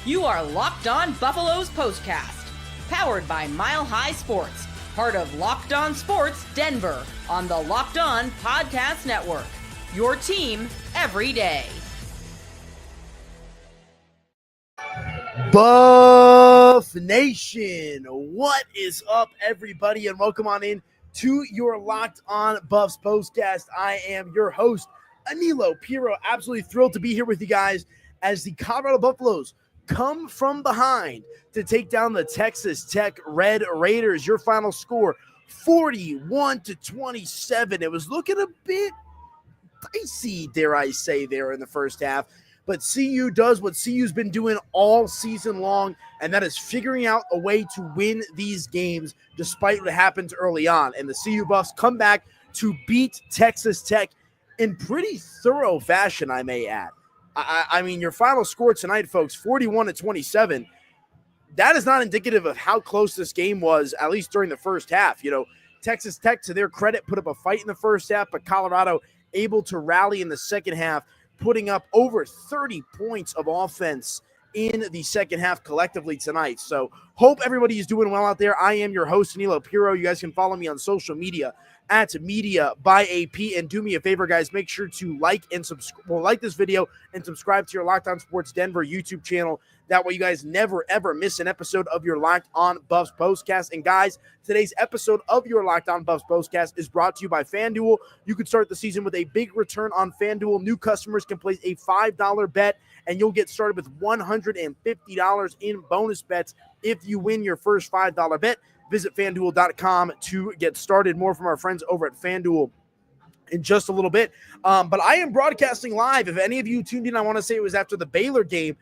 You are Locked On Buffaloes POSTCAST, powered by Mile High Sports, part of Locked On Sports Denver on the Locked On Podcast Network. Your team every day. Buff Nation, what is up, everybody, and welcome on in to your Locked On Buffs POSTCAST. I am your host, Aniello Piro. Absolutely thrilled to be here with you guys as the Colorado Buffaloes come from behind to take down the Texas Tech Red Raiders. Your final score, 41-27. It was looking a bit dicey, dare I say, there in the first half. But CU does what CU's been doing all season long, and that is figuring out a way to win these games despite what happened early on. And the CU Buffs come back to beat Texas Tech in pretty thorough fashion, I may add. I mean, your final score tonight, folks, 41-27, that is not indicative of how close this game was, at least during the first half. You know, Texas Tech, to their credit, put up a fight in the first half, but Colorado able to rally in the second half, putting up over 30 points of offense in the second half collectively tonight. So hope everybody is doing well out there. I am your host, Aniello Piro. You guys can follow me on social media at Media by AP. And do me a favor, guys, make sure to like this video and subscribe to your Locked On Sports Denver YouTube channel. That way you guys never, ever miss an episode of your Locked On Buffs POSTCAST. And guys, today's episode of your Locked On Buffs POSTCAST is brought to you by FanDuel. You can start the season with a big return on FanDuel. New customers can place a $5 bet, and you'll get started with $150 in bonus bets if you win your first $5 bet. Visit FanDuel.com to get started. More from our friends over at FanDuel in just a little bit. But I am broadcasting live. If any of you tuned in, I want to say it was after the Baylor game.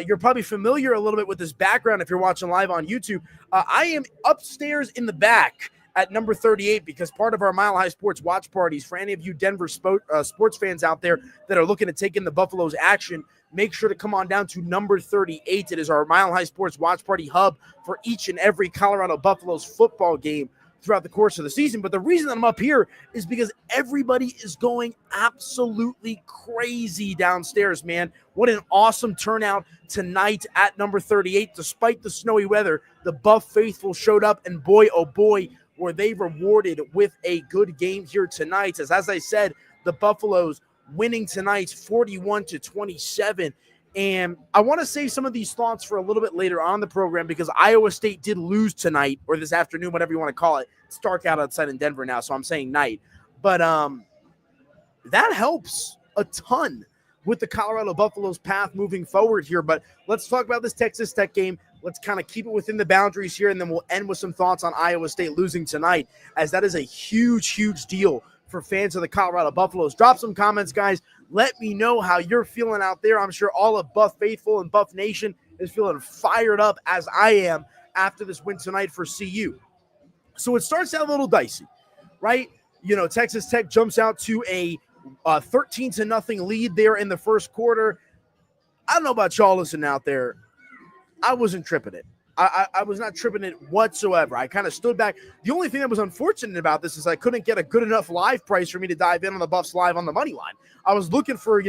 You're probably familiar a little bit with this background if you're watching live on YouTube. I am upstairs in the back at number 38 because part of our Mile High Sports watch parties, for any of you Denver sports fans out there that are looking to take in the Buffaloes action, make sure to come on down to number 38. It is our Mile High Sports watch party hub for each and every Colorado Buffaloes football game throughout the course of the season. But the reason that I'm up here is because everybody is going absolutely crazy downstairs, man. What an awesome turnout tonight at number 38. Despite the snowy weather, the Buff faithful showed up, and boy, oh boy, were they rewarded with a good game here tonight. As I said, the Buffaloes winning tonight 41-27. And I want to save some of these thoughts for a little bit later on the program because Iowa State did lose tonight, or this afternoon, whatever you want to call it. It's dark outside in Denver now, so I'm saying night. But that helps a ton with the Colorado Buffaloes path moving forward here. But let's talk about this Texas Tech game. Let's kind of keep it within the boundaries here, and then we'll end with some thoughts on Iowa State losing tonight, as that is a huge, huge deal for fans of the Colorado Buffaloes. Drop some comments, guys. Let me know how you're feeling out there. I'm sure all of Buff Faithful and Buff Nation is feeling fired up as I am after this win tonight for CU. So it starts out a little dicey, right? You know, Texas Tech jumps out to a 13-0 lead there in the first quarter. I don't know about y'all listening out there. I wasn't tripping it. I was not tripping it whatsoever. I kind of stood back. The only thing that was unfortunate about this is I couldn't get a good enough live price for me to dive in on the Buffs live on the money line. I was looking for,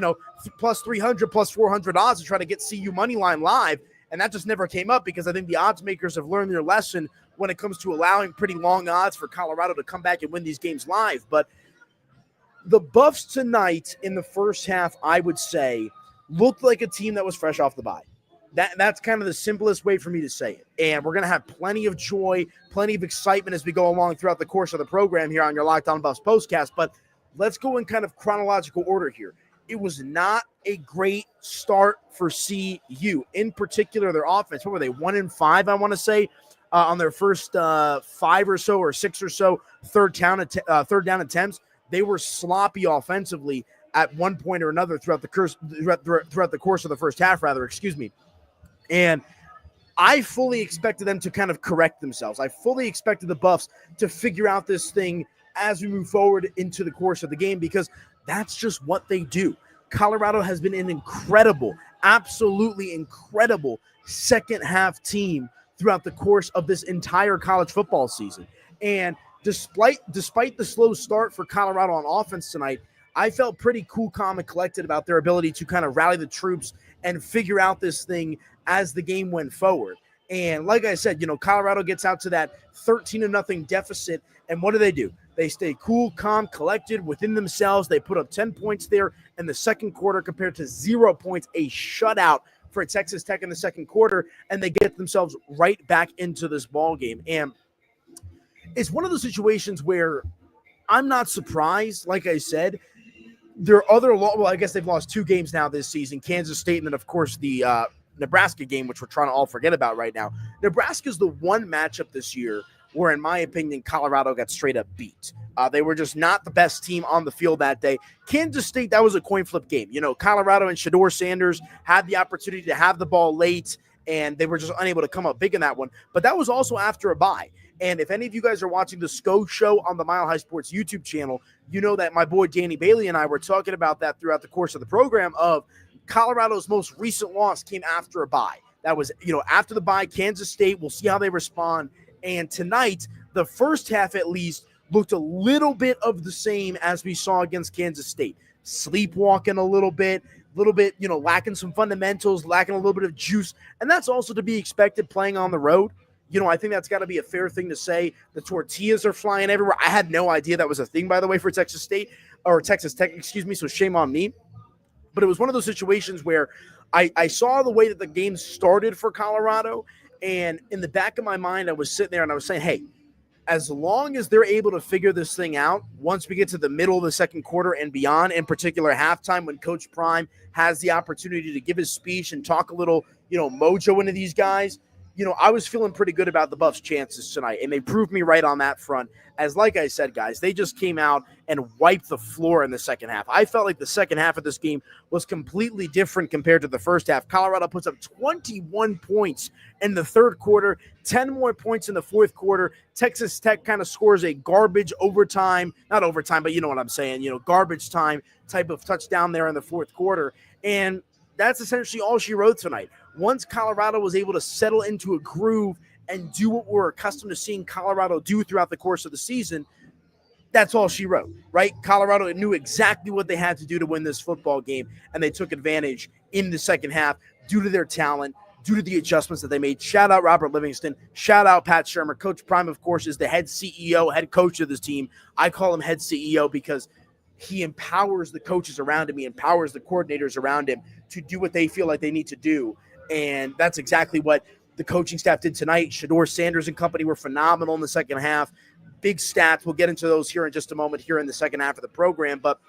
plus 300, plus 400 odds to try to get CU money line live, and that just never came up because I think the odds makers have learned their lesson when it comes to allowing pretty long odds for Colorado to come back and win these games live. But the Buffs tonight in the first half, I would say, looked like a team that was fresh off the bye. That's kind of the simplest way for me to say it. And we're going to have plenty of joy, plenty of excitement as we go along throughout the course of the program here on your Locked On Buffs POSTCAST. But let's go in kind of chronological order here. It was not a great start for CU. In particular, their offense. What were they, 1-5, I want to say, on their first 5 or so or 6 or so third down attempts. They were sloppy offensively at one point or another throughout the course of the first half, excuse me. And I fully expected them to kind of correct themselves. I fully expected the Buffs to figure out this thing as we move forward into the course of the game because that's just what they do. Colorado has been an incredible, absolutely incredible second half team throughout the course of this entire college football season. And despite the slow start for Colorado on offense tonight, I felt pretty cool, calm, and collected about their ability to kind of rally the troops and figure out this thing as the game went forward. And like I said, Colorado gets out to that 13-0 deficit, and what do? They stay cool, calm, collected within themselves. They put up 10 points there in the second quarter compared to 0 points, a shutout for Texas Tech in the second quarter, and they get themselves right back into this ball game. And it's one of those situations where I'm not surprised. Like I said, there are other I guess they've lost 2 games now this season, Kansas State and then, of course, the Nebraska game, which we're trying to all forget about right now. Nebraska's the one matchup this year where, in my opinion, Colorado got straight up beat. They were just not the best team on the field that day. Kansas State, that was a coin flip game. Colorado and Shedeur Sanders had the opportunity to have the ball late, and they were just unable to come up big in that one. But that was also after a bye. And if any of you guys are watching the SCO show on the Mile High Sports YouTube channel, you know that my boy Danny Bailey and I were talking about that throughout the course of the program of Colorado's most recent loss came after a bye. That was, after the bye, Kansas State. We'll see how they respond. And tonight, the first half at least, looked a little bit of the same as we saw against Kansas State. Sleepwalking a little bit, lacking some fundamentals, lacking a little bit of juice. And that's also to be expected playing on the road. I think that's got to be a fair thing to say. The tortillas are flying everywhere. I had no idea that was a thing, by the way, for Texas State or Texas Tech, so shame on me. But it was one of those situations where I saw the way that the game started for Colorado, and in the back of my mind, I was sitting there and I was saying, hey, as long as they're able to figure this thing out, once we get to the middle of the second quarter and beyond, in particular halftime when Coach Prime has the opportunity to give his speech and talk a little, mojo into these guys, I was feeling pretty good about the Buffs' chances tonight, and they proved me right on that front. As like I said, guys, they just came out and wiped the floor in the second half. I felt like the second half of this game was completely different compared to the first half. Colorado puts up 21 points in the third quarter, 10 more points in the fourth quarter. Texas Tech kind of scores a garbage overtime, not overtime, but you know what I'm saying, garbage time type of touchdown there in the fourth quarter. And that's essentially all she wrote tonight. Once Colorado was able to settle into a groove and do what we're accustomed to seeing Colorado do throughout the course of the season, that's all she wrote, right? Colorado knew exactly what they had to do to win this football game, and they took advantage in the second half due to their talent, due to the adjustments that they made. Shout out Robert Livingston. Shout out Pat Shermer. Coach Prime, of course, is the head CEO, head coach of this team. I call him head CEO because he empowers the coaches around him. He empowers the coordinators around him to do what they feel like they need to do. And that's exactly what the coaching staff did tonight. Shedeur Sanders and company were phenomenal in the second half. Big stats. We'll get into those here in just a moment here in the second half of the program. But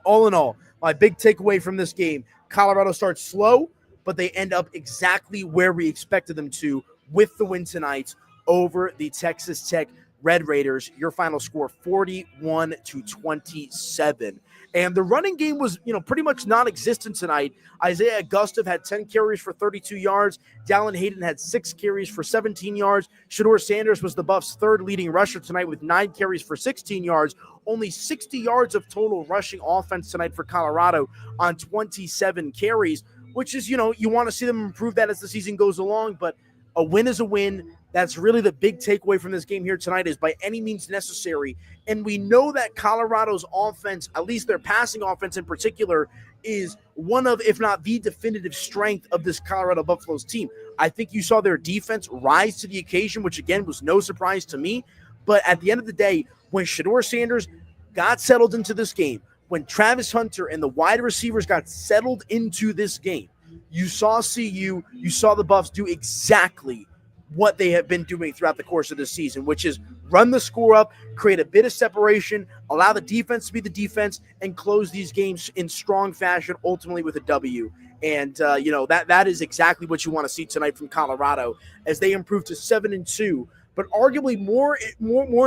all in all, my big takeaway from this game, Colorado starts slow, but they end up exactly where we expected them to with the win tonight over the Texas Tech Red Raiders. Your final score, 41-27. And the running game was, pretty much non-existent tonight. Isaiah Gustav had 10 carries for 32 yards. Dallin Hayden had 6 carries for 17 yards. Shedeur Sanders was the Buffs' third leading rusher tonight with 9 carries for 16 yards. Only 60 yards of total rushing offense tonight for Colorado on 27 carries, which is, you want to see them improve that as the season goes along. But a win is a win. That's really the big takeaway from this game here tonight, is by any means necessary. And we know that Colorado's offense, at least their passing offense in particular, is one of, if not the definitive strength of this Colorado Buffaloes team. I think you saw their defense rise to the occasion, which again was no surprise to me. But at the end of the day, when Shedeur Sanders got settled into this game, when Travis Hunter and the wide receivers got settled into this game, you saw CU, you saw the Buffs do exactly what they have been doing throughout the course of this season, which is run the score up, create a bit of separation, allow the defense to be the defense, and close these games in strong fashion, ultimately with a W. And, that is exactly what you want to see tonight from Colorado as they improve to 7-2. But arguably more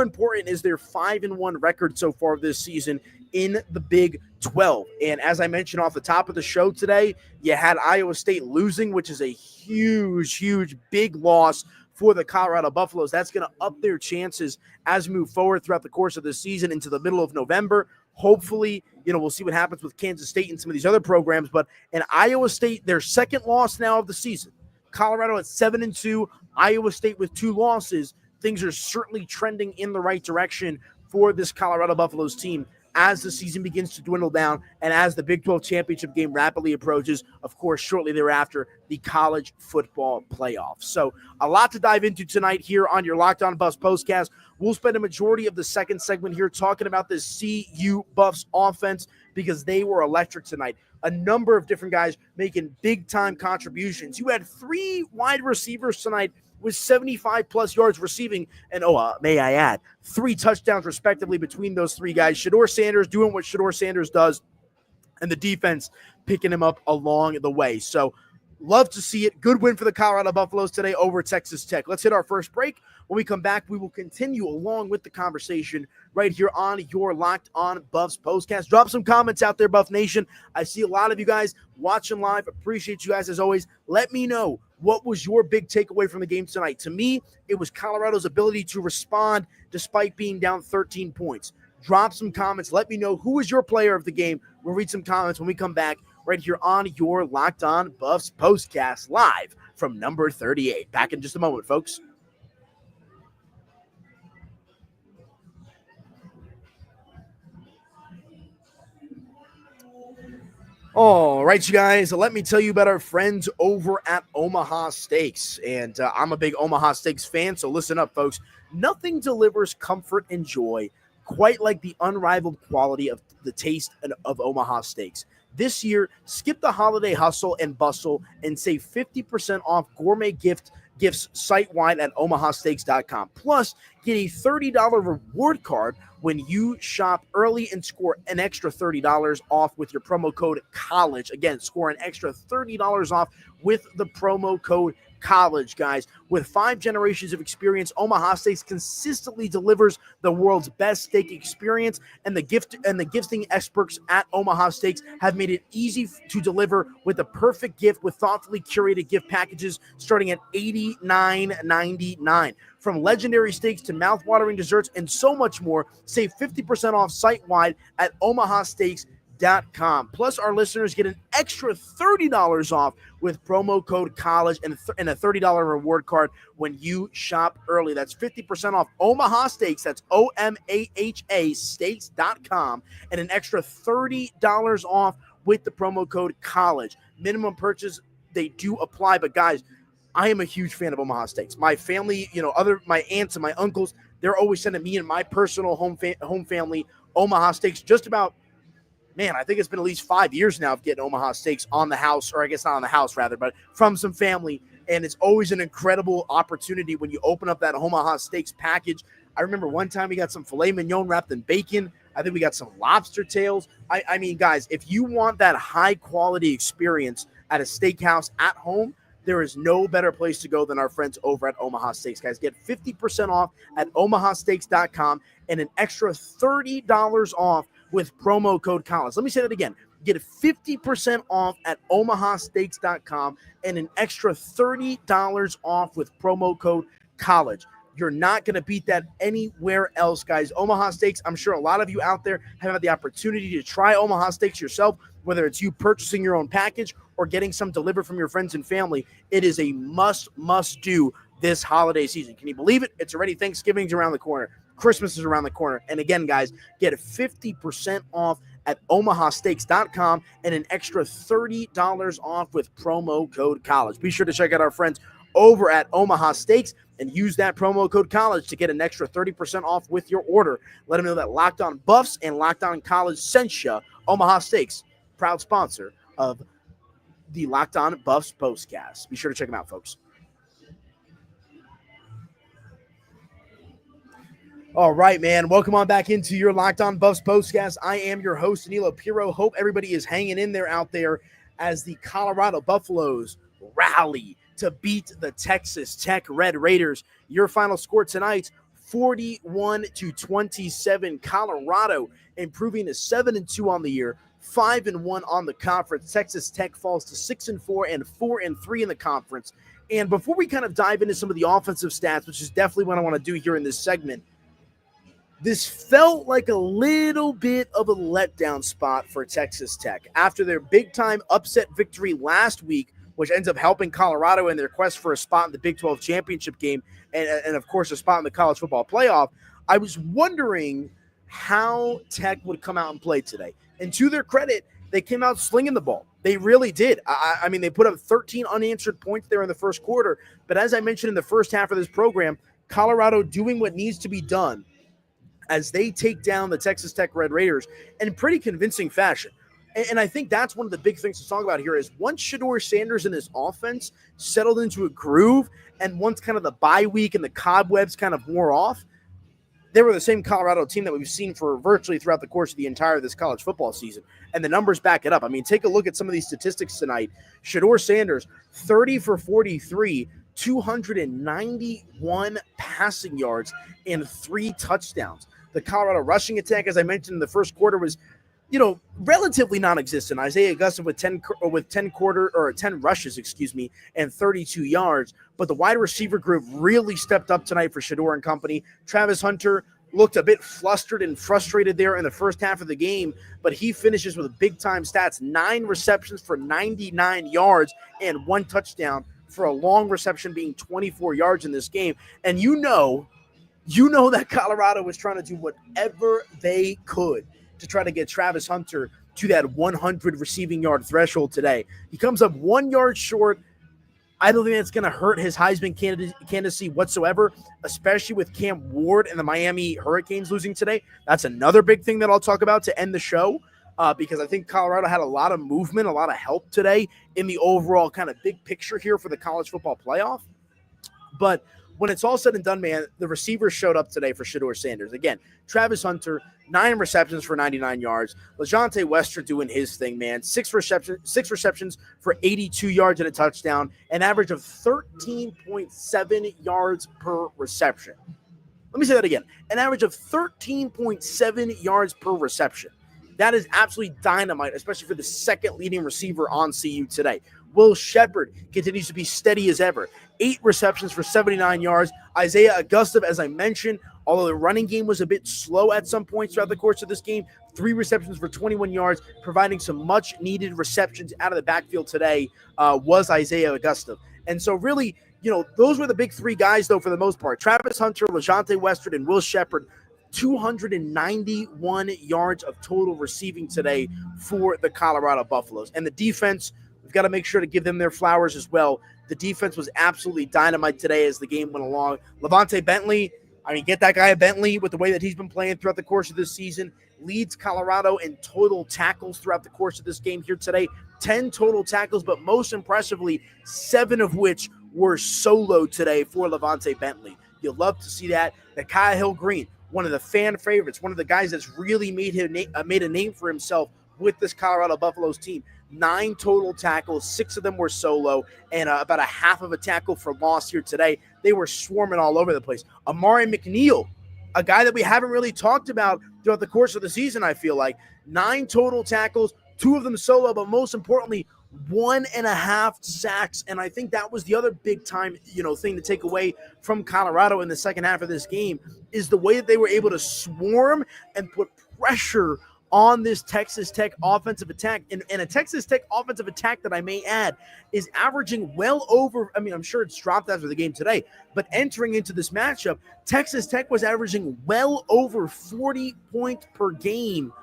important is their 5-1 record so far this season in the Big 12. And as I mentioned off the top of the show today, you had Iowa State losing, which is a huge, big loss for the Colorado Buffaloes. That's going to up their chances as we move forward throughout the course of the season into the middle of November. Hopefully, we'll see what happens with Kansas State and some of these other programs. But in Iowa State, their second loss now of the season. Colorado at 7-2, Iowa State with 2 losses. Things are certainly trending in the right direction for this Colorado Buffaloes team as the season begins to dwindle down and as the Big 12 championship game rapidly approaches, of course, shortly thereafter, the college football playoffs. So a lot to dive into tonight here on your Locked On Buffs postcast. We'll spend a majority of the second segment here talking about this CU Buffs offense because they were electric tonight. A number of different guys making big-time contributions. You had 3 wide receivers tonight with 75-plus yards receiving, and may I add, 3 touchdowns respectively between those 3 guys. Shedeur Sanders doing what Shedeur Sanders does, and the defense picking him up along the way. So love to see it. Good win for the Colorado Buffaloes today over Texas Tech. Let's hit our first break. When we come back, we will continue along with the conversation right here on your Locked On Buffs postcast. Drop some comments out there, Buff Nation. I see a lot of you guys watching live. Appreciate you guys as always. Let me know, what was your big takeaway from the game tonight? To me, it was Colorado's ability to respond despite being down 13 points. Drop some comments. Let me know who was your player of the game. We'll read some comments when we come back right here on your Locked On Buffs postcast live from number 38. Back in just a moment, folks. All right, you guys, let me tell you about our friends over at Omaha Steaks. And I'm a big Omaha Steaks fan, so listen up, folks. Nothing delivers comfort and joy quite like the unrivaled quality of the taste of Omaha Steaks. This year, skip the holiday hustle and bustle and save 50% off gourmet gifts site-wide at omahasteaks.com. Plus, get a $30 reward card when you shop early and score an extra $30 off with your promo code COLLEGE. Again, score an extra $30 off with the promo code COLLEGE, guys. With 5 generations of experience, Omaha Steaks consistently delivers the world's best steak experience, and the gifting experts at Omaha Steaks have made it easy to deliver with the perfect gift with thoughtfully curated gift packages starting at $89.99. From legendary steaks to mouth-watering desserts and so much more, save 50% off site-wide at omahasteaks.com. Plus, our listeners get an extra $30 off with promo code COLLEGE and a $30 reward card when you shop early. That's 50% off Omaha Steaks. That's OMAHA steaks.com and an extra $30 off with the promo code COLLEGE. Minimum purchase, they do apply, but guys, I am a huge fan of Omaha Steaks. My family, my aunts and my uncles, they're always sending me and my personal home family Omaha Steaks just about, I think it's been at least 5 years now of getting Omaha Steaks on the house, or I guess not on the house rather, but from some family. And it's always an incredible opportunity when you open up that Omaha Steaks package. I remember one time we got some filet mignon wrapped in bacon. I think we got some lobster tails. I mean, guys, if you want that high quality experience at a steakhouse at home, there is no better place to go than our friends over at Omaha Steaks, guys. Get 50% off at omahasteaks.com and an extra $30 off with promo code COLLEGE. Let me say that again. Get 50% off at omahasteaks.com and an extra $30 off with promo code COLLEGE. You're not going to beat that anywhere else, guys. Omaha Steaks, I'm sure a lot of you out there have had the opportunity to try Omaha Steaks yourself, whether it's you purchasing your own package or getting some delivered from your friends and family. It is a must-do this holiday season. Can you believe it? It's already Thanksgiving's around the corner. Christmas is around the corner. And again, guys, get 50% off at omahasteaks.com and an extra $30 off with promo code COLLEGE. Be sure to check out our friends over at Omaha Steaks and use that promo code COLLEGE to get an extra 30% off with your order. Let them know that Locked On Buffs and Locked On College sent you. Omaha Steaks, proud sponsor of the Locked On Buffs postcast. Be sure to check them out, folks. All right, man. Welcome on back into your Locked On Buffs postcast. I am your host, Aniello Piro. Hope everybody is hanging in there out there as the Colorado Buffaloes rally to beat the Texas Tech Red Raiders. Your final score tonight, 41-27. Colorado improving to 7-2 on the year, 5-1 on the conference. Texas Tech falls to 6-4 and 4-3 in the conference. And before we kind of dive into some of the offensive stats, which is definitely what I want to do here in this segment, this felt like a little bit of a letdown spot for Texas Tech. After their big-time upset victory last week, which ends up helping Colorado in their quest for a spot in the Big 12 championship game and of course, a spot in the college football playoff, I was wondering how Tech would come out and play today. And to their credit, they came out slinging the ball. They really did. I mean, they put up 13 unanswered points there in the first quarter. But as I mentioned in the first half of this program, Colorado doing what needs to be done as they take down the Texas Tech Red Raiders in pretty convincing fashion. And I think that's one of the big things to talk about here is once Shedeur Sanders and his offense settled into a groove, and once kind of the bye week and the cobwebs kind of wore off, they were the same Colorado team that we've seen for virtually throughout the course of the entire this college football season. And the numbers back it up. I mean, take a look at some of these statistics tonight. Shedeur Sanders, 30 for 43, 291 passing yards, and 3 touchdowns. The Colorado rushing attack, as I mentioned in the first quarter, was relatively non-existent. Isaiah Augusta with 10 rushes, and 32 yards. But the wide receiver group really stepped up tonight for Shedeur and company. Travis Hunter looked a bit flustered and frustrated there in the first half of the game, but he finishes with big-time stats, 9 receptions for 99 yards and 1 touchdown for a long reception being 24 yards in this game. And you know that Colorado was trying to do whatever they could to try to get Travis Hunter to that 100 receiving yard threshold today. He comes up 1 yard short. I don't think that's going to hurt his Heisman candidacy whatsoever, especially with Cam Ward and the Miami Hurricanes losing today. That's another big thing that I'll talk about to end the show because I think Colorado had a lot of movement, a lot of help today in the overall kind of big picture here for the college football playoff. But when it's all said and done, man, the receivers showed up today for Shedeur Sanders. Again, Travis Hunter, 9 receptions for 99 yards. LaJohntay Wester doing his thing, man. 6 receptions for 82 yards and a touchdown, an average of 13.7 yards per reception. Let me say that again. An average of 13.7 yards per reception. That is absolutely dynamite, especially for the second leading receiver on CU today. Will Shepard continues to be steady as ever. 8 receptions for 79 yards. Isaiah Augusta, as I mentioned, although the running game was a bit slow at some points throughout the course of this game, 3 receptions for 21 yards, providing some much-needed receptions out of the backfield today was Isaiah Augusta. And so really, those were the big 3 guys, though, for the most part. Travis Hunter, LaJohntay Wester, and Will Shepard, 291 yards of total receiving today for the Colorado Buffaloes. And the defense, we've got to make sure to give them their flowers as well. The defense was absolutely dynamite today as the game went along. Levante Bentley, get that guy a Bentley with the way that he's been playing throughout the course of this season. Leads Colorado in total tackles throughout the course of this game here today. 10 total tackles, but most impressively, 7 of which were solo today for Levante Bentley. You'll love to see that. Nakia Hill-Green, one of the fan favorites, one of the guys that's really made a name for himself with this Colorado Buffaloes team. 9 total tackles, 6 of them were solo, and about a half of a tackle for loss here today. They were swarming all over the place. Amari McNeil, a guy that we haven't really talked about throughout the course of the season, I feel like. 9 total tackles, 2 of them solo, but most importantly, 1.5 sacks. And I think that was the other big time, thing to take away from Colorado in the second half of this game is the way that they were able to swarm and put pressure on this Texas Tech offensive attack. And a Texas Tech offensive attack that I may add is averaging well over, I'm sure it's dropped after the game today, but entering into this matchup, Texas Tech was averaging well over 40 points per game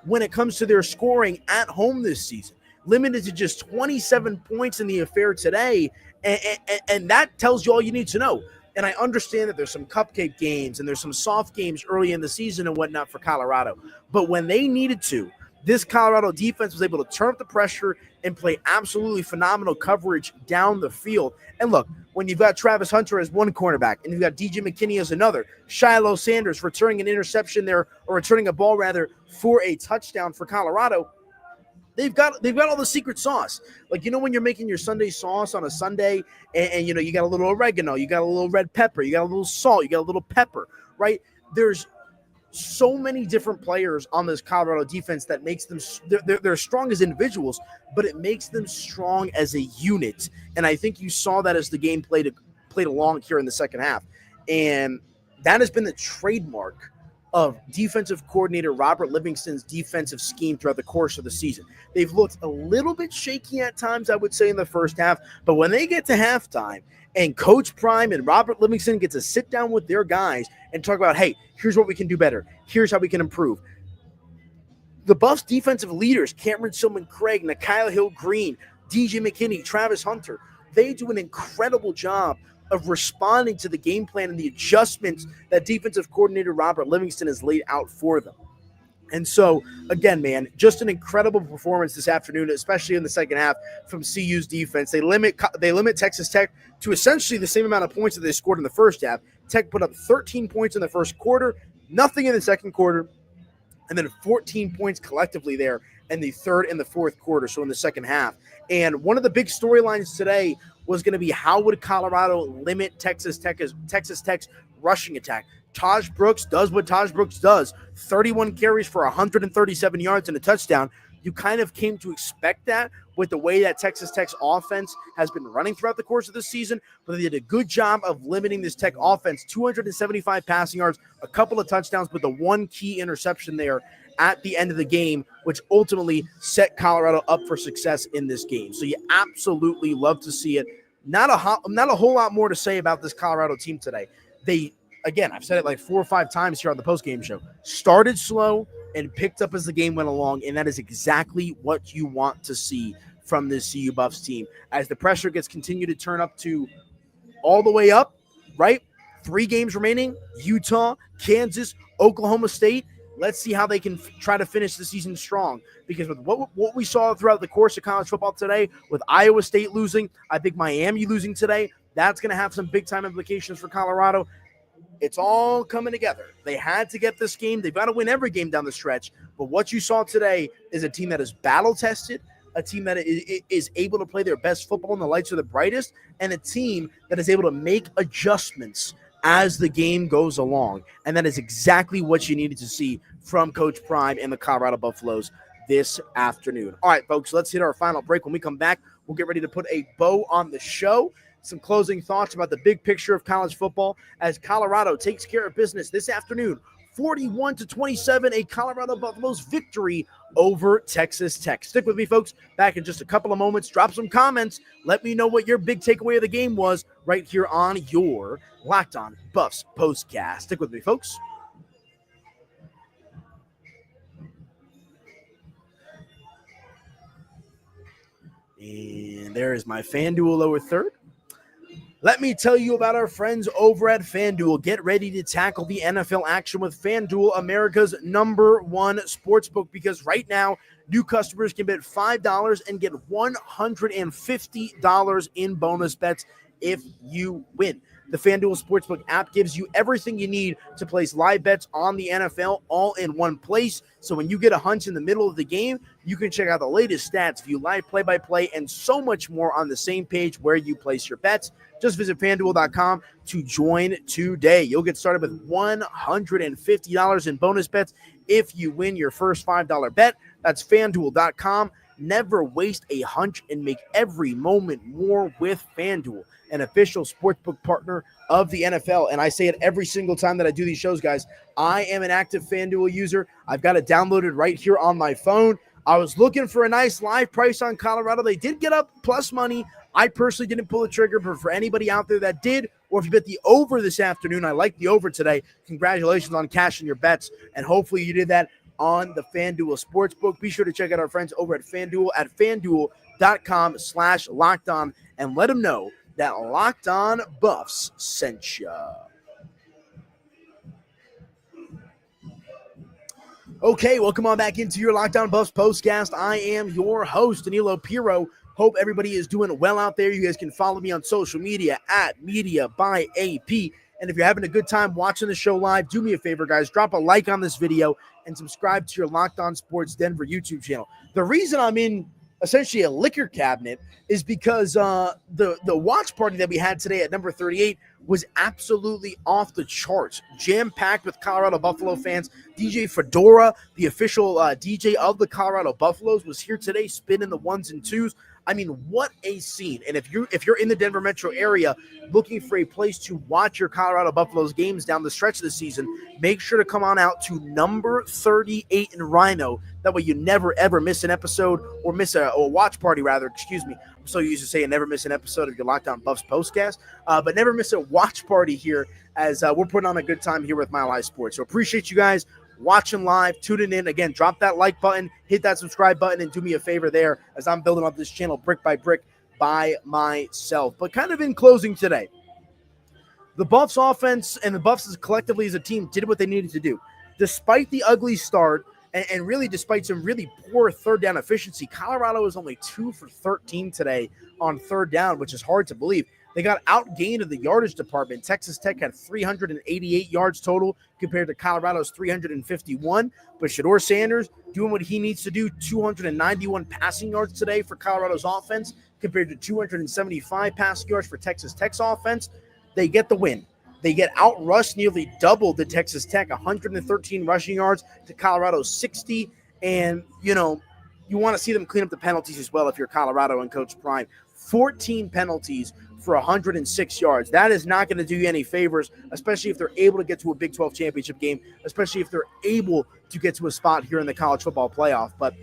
when it comes to their scoring at home this season. Limited to just 27 points in the affair today, and that tells you all you need to know. And I understand that there's some cupcake games and there's some soft games early in the season and whatnot for Colorado. But when they needed to, this Colorado defense was able to turn up the pressure and play absolutely phenomenal coverage down the field. And look, when you've got Travis Hunter as one cornerback and you've got DJ McKinney as another, Shedeur Sanders returning an interception there, or returning a ball rather, for a touchdown for Colorado, They've got all the secret sauce. Like, when you're making your Sunday sauce on a Sunday and you got a little oregano, you got a little red pepper, you got a little salt, you got a little pepper, right? There's so many different players on this Colorado defense that makes them they're strong as individuals, but it makes them strong as a unit. And I think you saw that as the game played along here in the second half. And that has been the trademark of defensive coordinator Robert Livingston's defensive scheme throughout the course of the season. They've looked a little bit shaky at times, I would say, in the first half, but when they get to halftime and Coach Prime and Robert Livingston get to sit down with their guys and talk about, hey, here's what we can do better. Here's how we can improve. The Buffs defensive leaders, Cameron Silman-Craig, Nikhil Hill-Green, DJ McKinney, Travis Hunter, they do an incredible job of responding to the game plan and the adjustments that defensive coordinator Robert Livingston has laid out for them. And so, again, man, just an incredible performance this afternoon, especially in the second half from CU's defense. They limit Texas Tech to essentially the same amount of points that they scored in the first half. Tech put up 13 points in the first quarter, nothing in the second quarter, and then 14 points collectively there in the third and the fourth quarter, so in the second half. And one of the big storylines today was going to be how would Colorado limit Texas Tech's rushing attack. Taj Brooks does what Taj Brooks does, 31 carries for 137 yards and a touchdown. You kind of came to expect that with the way that Texas Tech's offense has been running throughout the course of the season, but they did a good job of limiting this Tech offense, 275 passing yards, a couple of touchdowns, but the one key interception there at the end of the game, which ultimately set Colorado up for success in this game. So you absolutely love to see it. Not a whole lot more to say about this Colorado team today. Again, I've said it like 4 or 5 times here on the postgame show, started slow and picked up as the game went along, and that is exactly what you want to see from this CU Buffs team. As the pressure gets continued to turn up to all the way up, right? 3 games remaining, Utah, Kansas, Oklahoma State. Let's see how they can try to finish the season strong, because with what we saw throughout the course of college football today, with Iowa State losing, I think Miami losing today, that's going to have some big-time implications for Colorado. It's all coming together. They had to get this game. They've got to win every game down the stretch. But what you saw today is a team that is battle-tested, a team that is able to play their best football when the lights are the brightest, and a team that is able to make adjustments as the game goes along. And that is exactly what you needed to see from Coach Prime and the Colorado Buffaloes this afternoon. All right, folks, let's hit our final break. When we come back, we'll get ready to put a bow on the show. Some closing thoughts about the big picture of college football as Colorado takes care of business this afternoon. 41-27, a Colorado Buffaloes victory over Texas Tech. Stick with me, folks. Back in just a couple of moments. Drop some comments. Let me know what your big takeaway of the game was right here on your Locked On Buffs Postcast. Stick with me, folks. And there is my FanDuel lower third. Let me tell you about our friends over at FanDuel. Get ready to tackle the NFL action with FanDuel, America's #1 sportsbook, because right now, new customers can bet $5 and get $150 in bonus bets if you win. The FanDuel Sportsbook app gives you everything you need to place live bets on the NFL all in one place. So when you get a hunch in the middle of the game, you can check out the latest stats, view live play-by-play, and so much more on the same page where you place your bets. Just visit FanDuel.com to join today. You'll get started with $150 in bonus bets if you win your first $5 bet. That's FanDuel.com. Never waste a hunch and make every moment more with FanDuel, an official sportsbook partner of the NFL. And I say it every single time that I do these shows, guys. I am an active FanDuel user. I've got it downloaded right here on my phone. I was looking for a nice live price on Colorado. They did get up plus money. I personally didn't pull the trigger, but for anybody out there that did, or if you bet the over this afternoon, I like the over today. Congratulations on cashing your bets, and hopefully you did that on the FanDuel Sportsbook. Be sure to check out our friends over at FanDuel at FanDuel.com/LockedOn and let them know that Locked On Buffs sent you. Okay, welcome on back into your Locked On Buffs Postcast. I am your host, Aniello Piro. Hope everybody is doing well out there. You guys can follow me on social media at Media by AP. And if you're having a good time watching the show live, do me a favor, guys. Drop a like on this video and subscribe to your Locked On Sports Denver YouTube channel. The reason I'm in essentially a liquor cabinet is because the watch party that we had today at number 38 was absolutely off the charts, jam-packed with Colorado Buffalo fans. DJ Fedora, the official DJ of the Colorado Buffaloes, was here today spinning the ones and twos. I mean, what a scene. And if you're in the Denver metro area looking for a place to watch your Colorado Buffaloes games down the stretch of the season, make sure to come on out to number 38 in Rhino. That way you never, ever miss an episode or miss a watch party, rather. Excuse me. I'm so used to saying never miss an episode of your Locked On Buffs postcast, but never miss a watch party here as we're putting on a good time here with Mile High Sports. So appreciate you guys watching live, tuning in. Again, drop that like button, hit that subscribe button, and do me a favor there as I'm building up this channel brick by brick by myself. But kind of in closing today, the Buffs offense and the Buffs collectively as a team did what they needed to do. Despite the ugly start and really despite some really poor third down efficiency, Colorado was only 2 for 13 today on third down, which is hard to believe. They got outgained in the yardage department. Texas Tech had 388 yards total compared to Colorado's 351. But Shedeur Sanders doing what he needs to do, 291 passing yards today for Colorado's offense compared to 275 passing yards for Texas Tech's offense. They get the win. They get outrushed, nearly double the Texas Tech, 113 rushing yards to Colorado's 60. And, you want to see them clean up the penalties as well if you're Colorado and Coach Prime. 14 penalties for 106 yards. That is not going to do you any favors, especially if they're able to get to a Big 12 championship game, especially if they're able to get to a spot here in the college football playoff. But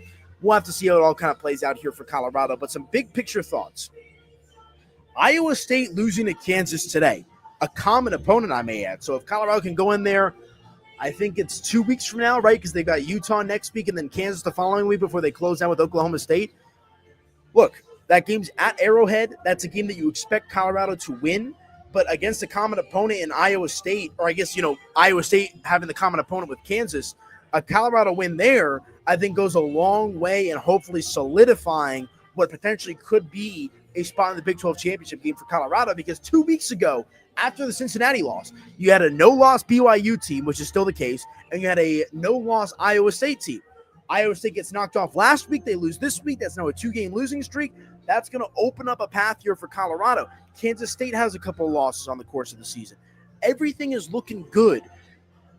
we'll have to see how it all kind of plays out here for Colorado. But some big picture thoughts. Iowa State losing to Kansas today, a common opponent, I may add. So if Colorado can go in there, I think it's 2 weeks from now, right? Because they've got Utah next week and then Kansas the following week before they close down with Oklahoma State. Look, that game's at Arrowhead. That's a game that you expect Colorado to win. But against a common opponent in Iowa State, or I guess, Iowa State having the common opponent with Kansas, a Colorado win there, I think goes a long way in hopefully solidifying what potentially could be a spot in the Big 12 championship game for Colorado. Because 2 weeks ago, after the Cincinnati loss, you had a no-loss BYU team, which is still the case, and you had a no-loss Iowa State team. Iowa State gets knocked off last week. They lose this week. That's now a 2-game losing streak. That's going to open up a path here for Colorado. Kansas State has a couple of losses on the course of the season. Everything is looking good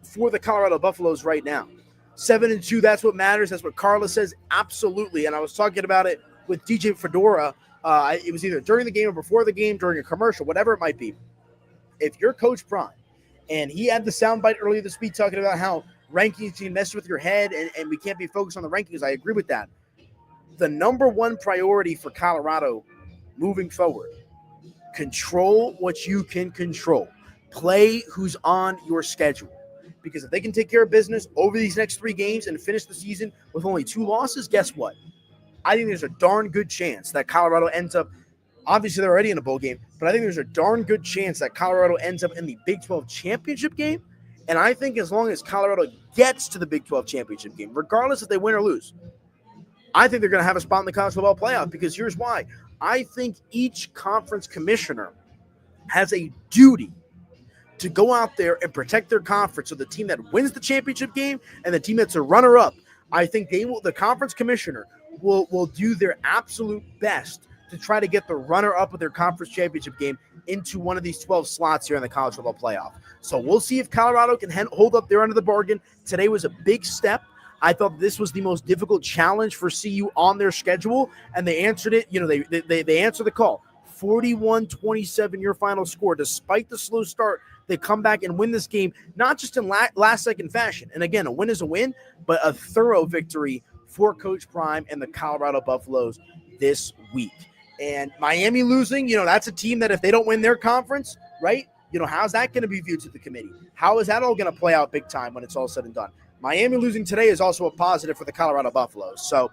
for the Colorado Buffaloes right now. 7-2, that's what matters. That's what Carla says. Absolutely. And I was talking about it with DJ Fedora. It was either during the game or before the game, during a commercial, whatever it might be. If you're Coach Prime, and he had the soundbite earlier this week talking about how rankings can mess with your head and we can't be focused on the rankings. I agree with that. The number one priority for Colorado moving forward, control what you can control. Play who's on your schedule. Because if they can take care of business over these next 3 games and finish the season with only 2 losses, guess what? I think there's a darn good chance that Colorado ends up, obviously they're already in a bowl game, but I think there's a darn good chance that Colorado ends up in the Big 12 championship game. And I think as long as Colorado gets to the Big 12 championship game, regardless if they win or lose, I think they're going to have a spot in the college football playoff, because here's why. I think each conference commissioner has a duty to go out there and protect their conference. So the team that wins the championship game and the team that's a runner-up, I think the conference commissioner will do their absolute best to try to get the runner-up of their conference championship game into one of these 12 slots here in the college football playoff. So we'll see if Colorado can hold up their end of the bargain. Today was a big step. I thought this was the most difficult challenge for CU on their schedule, and they answered it. They answered the call. 41-27 your final score. Despite the slow start, they come back and win this game, not just in last-second fashion. And again, a win is a win, but a thorough victory for Coach Prime and the Colorado Buffaloes this week. And Miami losing, that's a team that if they don't win their conference, right, how's that going to be viewed to the committee? How is that all going to play out big time when it's all said and done? Miami losing today is also a positive for the Colorado Buffaloes. So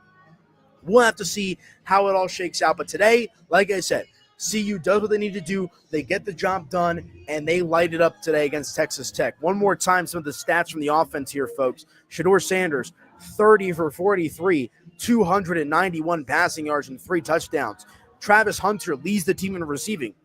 we'll have to see how it all shakes out. But today, like I said, CU does what they need to do. They get the job done, and they light it up today against Texas Tech. One more time, some of the stats from the offense here, folks. Shedeur Sanders, 30 for 43, 291 passing yards and 3 touchdowns. Travis Hunter leads the team in receiving.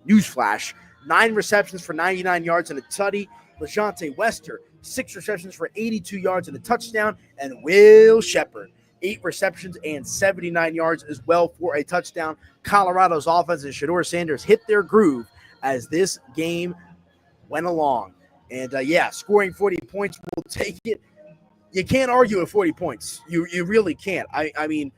Newsflash, 9 receptions for 99 yards and a tutty. LaJohntay Wester, 6 receptions for 82 yards and a touchdown. And Will Shepherd, 8 receptions and 79 yards as well for a touchdown. Colorado's offense and Shedeur Sanders hit their groove as this game went along. And scoring 40 points, we'll take it. You can't argue with 40 points. You really can't. I mean,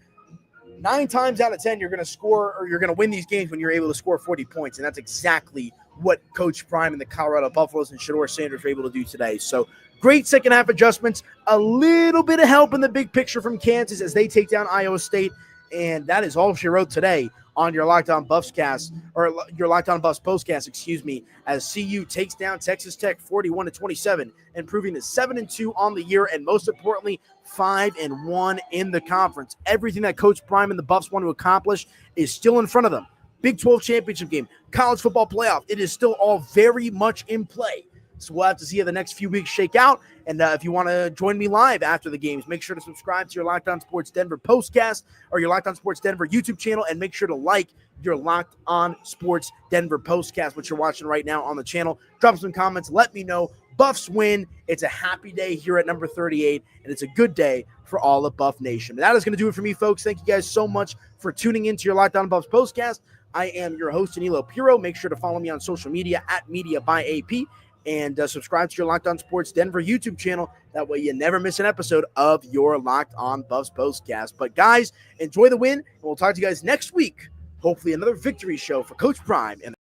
9 times out of 10, you're going to score or you're going to win these games when you're able to score 40 points. And that's exactly what Coach Prime and the Colorado Buffaloes and Shedeur Sanders were able to do today. So great second half adjustments, a little bit of help in the big picture from Kansas as they take down Iowa State. And that is all she wrote today on your Locked On Buffs cast, or your Locked On Buffs postcast, as CU takes down Texas Tech 41-27, improving to 7-2 on the year, and most importantly, 5-1 in the conference. Everything that Coach Prime and the Buffs want to accomplish is still in front of them. Big 12 championship game, college football playoff, it is still all very much in play. So we'll have to see how the next few weeks shake out. And if you want to join me live after the games, make sure to subscribe to your Locked On Sports Denver postcast or your Locked On Sports Denver YouTube channel, and make sure to like your Locked On Sports Denver postcast, which you're watching right now on the channel. Drop some comments. Let me know. Buffs win. It's a happy day here at number 38, and it's a good day for all of Buff Nation. But that is going to do it for me, folks. Thank you guys so much for tuning into your Locked On Buffs postcast. I am your host, Aniello Piro. Make sure to follow me on social media at Media by AP. And subscribe to your Locked On Sports Denver YouTube channel. That way you never miss an episode of your Locked On Buffs postcast. But guys, enjoy the win, and we'll talk to you guys next week. Hopefully another victory show for Coach Prime and the